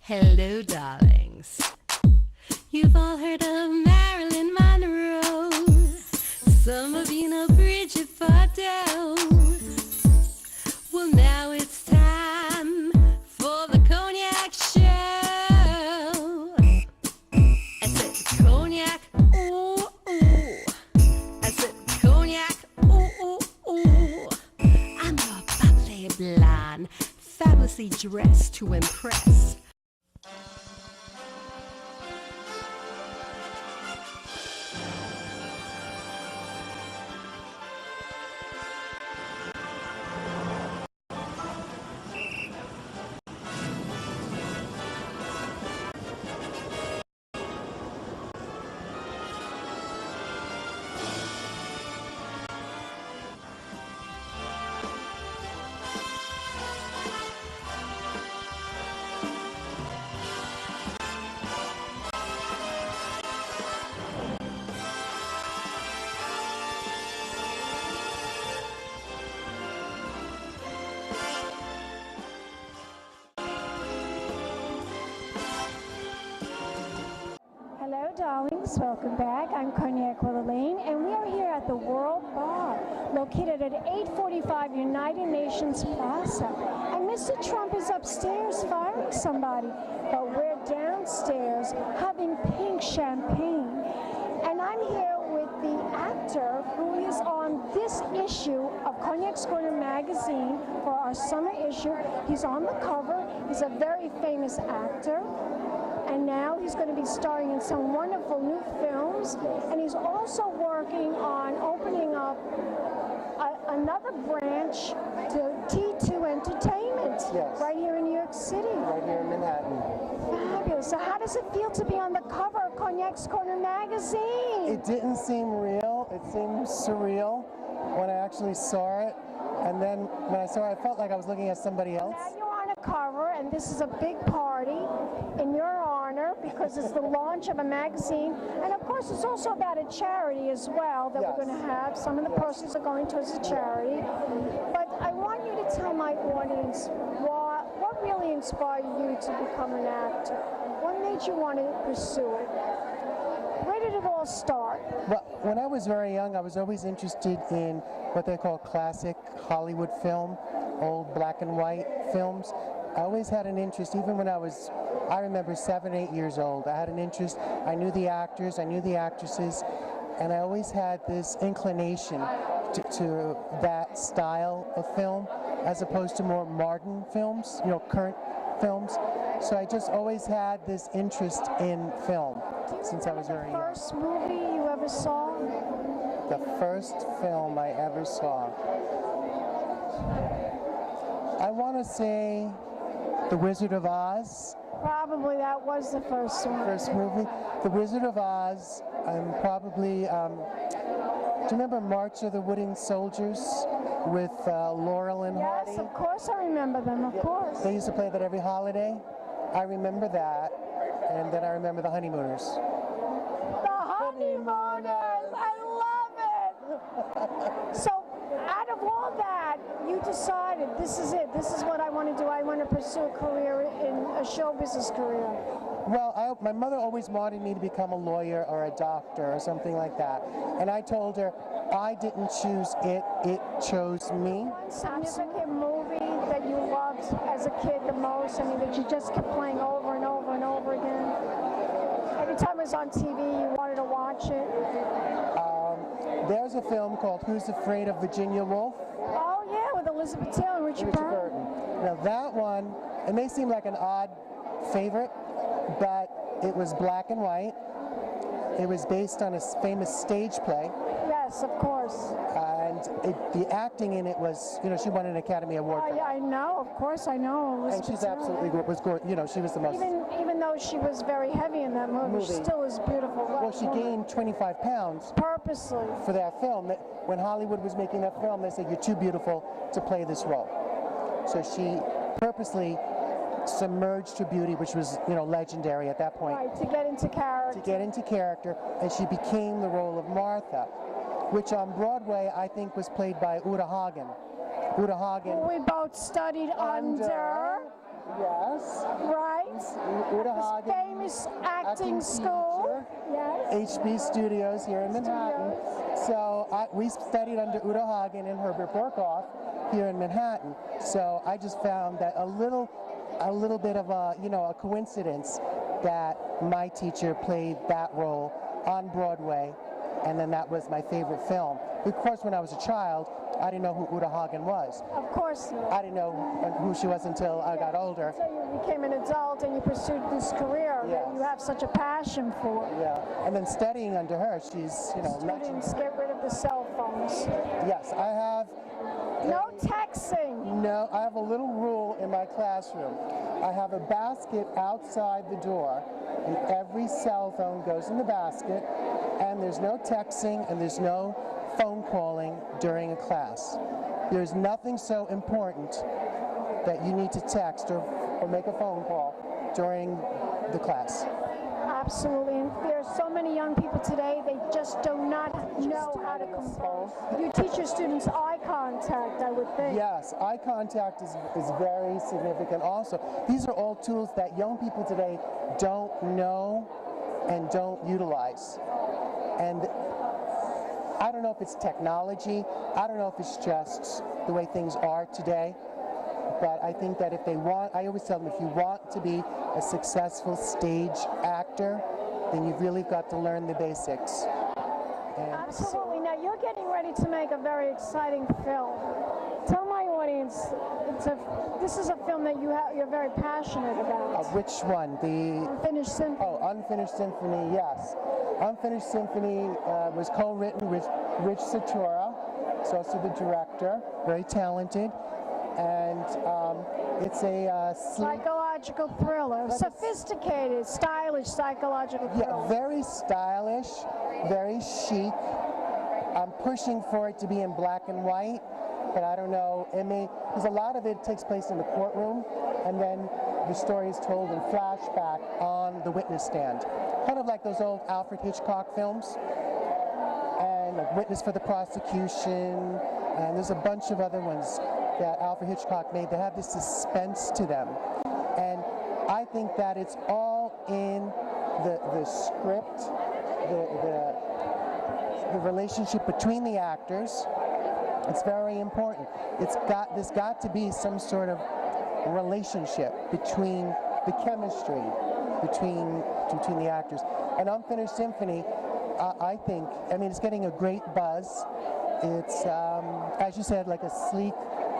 Hello, darlings. You've all heard of Marilyn Monroe. Some of you know Bridget Bardot. Well, now it's time for the Cognac Show. I said Cognac, ooh, ooh. I said Cognac, ooh, ooh, ooh. I'm your bubbly blonde, fabulously dressed to impress. Hello, darlings. Welcome back. I'm Cognac Wellerlane, and we are here at the World Bar, located at 845 United Nations Plaza. And Mr. Trump is upstairs firing somebody, but we're downstairs having pink champagne. And I'm here with the actor who is on this issue of Cognac's Corner magazine for our summer issue. He's on the cover. He's a very famous actor. And now he's going to be starring in some wonderful new films. And he's also working on opening up another branch to T2 Entertainment. Yes. Right here in New York City. Right here in Manhattan. Fabulous. So how does it feel to be on the cover of Cognac's Corner magazine? It didn't seem real. It seemed surreal when I actually saw it. And then when I saw it, I felt like I was looking at somebody else. Now you're on a cover, and this is a big party in your honor because it's the launch of a magazine. And of course, it's also about a charity as well that we're going to have. Some of the proceeds are going towards a charity. But I want you to tell my audience what really inspired you to become an actor? What made you want to pursue it? Where did it all start? Well, when I was very young, I was always interested in what they call classic Hollywood film, old black and white films. I always had an interest, even when I remember 7, 8 years old. I had an interest. I knew the actors, I knew the actresses, and I always had this inclination to that style of film, as opposed to more modern films, current films. So I just always had this interest in film since I was very young. The first movie you ever saw? The first film I ever saw, I want to say The Wizard of Oz. Probably that was the first one. First movie. The Wizard of Oz, probably, do you remember March of the Wooden Soldiers with Laurel and Hardy? Yes, of course I remember them, of course. They used to play that every holiday. I remember that, and then I remember The Honeymooners. The Honeymooners! I love it! So, out of all that, you decided this is it. This is what I want to do. I want to pursue a career in a show business career. Well, my mother always wanted me to become a lawyer or a doctor or something like that. And I told her, I didn't choose it, it chose me. One significant movie that you loved as a kid the most, that you just kept playing over and over and over again? Every time it was on TV, you wanted to watch it? There's a film called Who's Afraid of Virginia Woolf? Oh yeah, with Elizabeth Taylor and Richard Burton. Now that one, it may seem like an odd favorite, but it was black and white. It was based on a famous stage play. Yes, of course. And the acting in it was, she won an Academy Award. Oh, yeah, I know, of course I know. And she's absolutely good, she was the most... Even though she was very heavy in that movie. She still is beautiful. Well, she gained 25 pounds. Purposely. For that film. When Hollywood was making that film, they said, you're too beautiful to play this role. So she purposely submerged her beauty, which was, legendary at that point. Right, to get into character. To get into character, and she became the role of Martha, which on Broadway, I think, was played by Uta Hagen. Uta Hagen. Who we both studied under. Yes. Right. Uta This Hagen famous acting school. teacher, Yes. HB Studios here in Manhattan. So we studied under Uta Hagen and Herbert Burkhoff here in Manhattan. So I just found that a little bit of a coincidence that my teacher played that role on Broadway, and then that was my favorite film. Of course, when I was a child, I didn't know who Uta Hagen was. Of course not. I didn't know who she was until I got older. So you became an adult and you pursued this career that Yes. you have such a passion for. Yeah, and then studying under her, she's Students, get rid of the cell phones. Yes, I have. No texting. No, I have a little rule in my classroom. I have a basket outside the door, and every cell phone goes in the basket, and there's no texting and there's no phone calling during a class. There's nothing so important that you need to text or make a phone call during the class. Absolutely, and there's so many young people today, they just do not know how to compose. You teach your students eye contact, I would think. Yes, eye contact is very significant also. These are all tools that young people today don't know and don't utilize. And I don't know if it's technology, I don't know if it's just the way things are today, but I think that if they want, I always tell them, if you want to be a successful stage actor, then you've really got to learn the basics. And Absolutely. Now you're getting ready to make a very exciting film. Tell my audience, this is a film that you're very passionate about. which one? The Unfinished Symphony. Oh, Unfinished Symphony, yes. Unfinished Symphony was co-written with Rich Satura, who's also the director, very talented, and it's a Psychological thriller, sophisticated, stylish psychological thriller. yeah, very stylish, very chic. I'm pushing for it to be in black and white, but I don't know. It may, because a lot of it takes place in the courtroom, and then the story is told in flashback on the witness stand, kind of like those old Alfred Hitchcock films, and like Witness for the Prosecution, and there's a bunch of other ones that Alfred Hitchcock made that have this suspense to them. And I think that it's all in the script, the relationship between the actors. It's very important. There's got to be some sort of relationship between the chemistry between the actors. And Unfinished Symphony, I think, it's getting a great buzz. It's, as you said, like a sleek,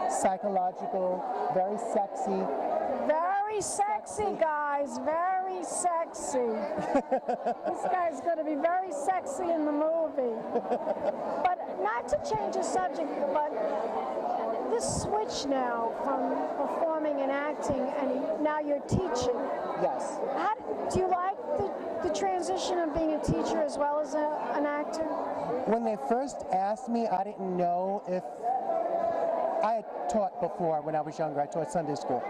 psychological, very sexy. Very sexy, guys. Very sexy. This guy's going to be very sexy in the movie. But not to change the subject, but this switch now from performing and acting, and now you're teaching. Yes. Do you like the transition of being a teacher as well as an actor? When they first asked me, I didn't know if I had taught before when I was younger. I taught Sunday school.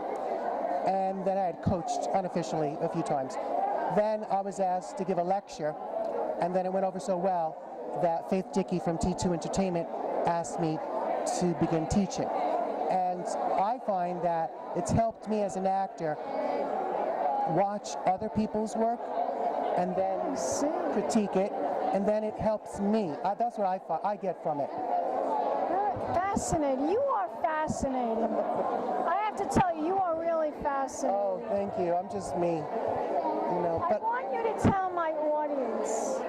And then I had coached unofficially a few times. Then I was asked to give a lecture, and then it went over so well that Faith Dickey from T2 Entertainment asked me to begin teaching. And I find that it's helped me as an actor watch other people's work and then critique it, and then it helps me. That's what I get from it. Fascinating. You are fascinating. I have to tell you, you are really fascinating. Oh, thank you. I'm just me. I want you to tell my audience,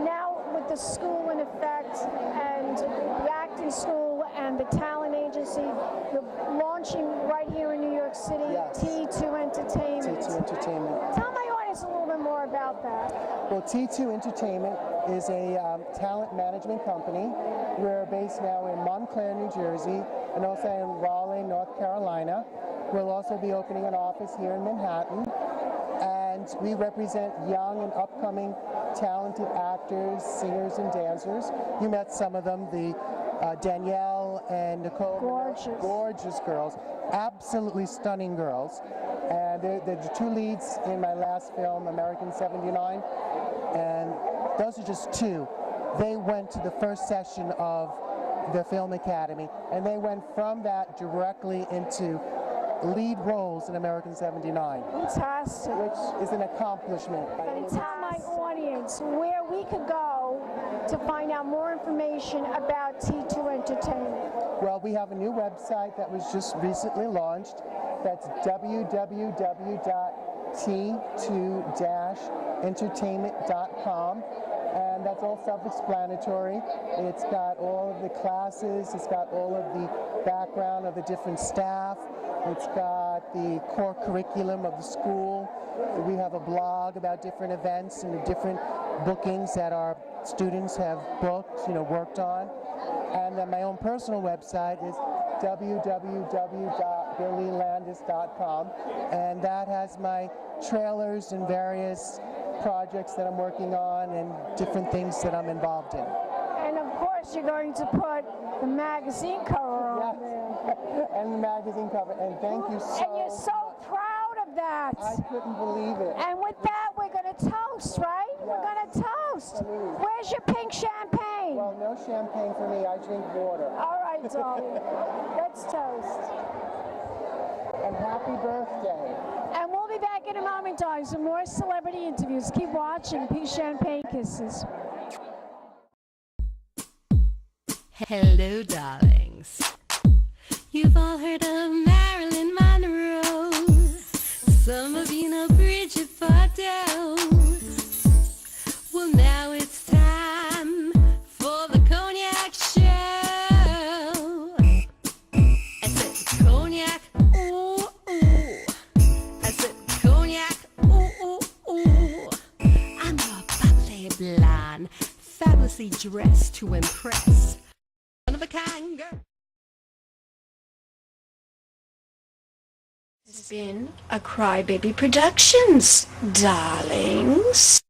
now with the school in effect and the acting school and the talent agency, you're launching right here in New York City, yes. T2 Entertainment. T2 Entertainment. Tell my audience a little bit more about that. Well, T2 Entertainment is a talent management company. We're based now in Montclair, New Jersey, and also in Raleigh, North Carolina. We'll also be opening an office here in Manhattan. And we represent young and upcoming talented actors, singers, and dancers. You met some of them, the Danielle and Nicole. Gorgeous girls, absolutely stunning girls. And they're the two leads in my last film, American 79. And those are just two. They went to the first session of the Film Academy, and they went from that directly into lead roles in American 79, Fantastic. which is an accomplishment. And tell my audience where we could go to find out more information about T2 Entertainment. Well, we have a new website that was just recently launched. That's www.t2-entertainment.com. And that's all self-explanatory. It's got all of the classes, it's got all of the background of the different staff, it's got the core curriculum of the school. We have a blog about different events and the different bookings that our students have booked, worked on. And then my own personal website is www.billylandis.com, and that has my trailers and various projects that I'm working on and different things that I'm involved in. And of course, you're going to put the magazine cover on there. And the magazine cover, and thank you so And you're so proud of that. I couldn't believe it. And with that, we're going to toast, right? Yeah. We're going to toast. Absolutely. Where's your pink champagne? Well, no champagne for me, I drink water. All right, darling. Let's toast. And happy birthday. And we'll be back in a moment, darling. Some more celebrity interviews. Keep watching. Pink champagne kisses. Hello, darlings. You've all heard of Marilyn Monroe. Some of you know Bridget Bardot. Well, now it's time for the Cognac show. I said Cognac, ooh, ooh. I said Cognac, ooh, ooh, ooh. I'm a bubbly blonde, fabulously dressed to impress. One of a kind girl. This has been a Crybaby Productions, darlings.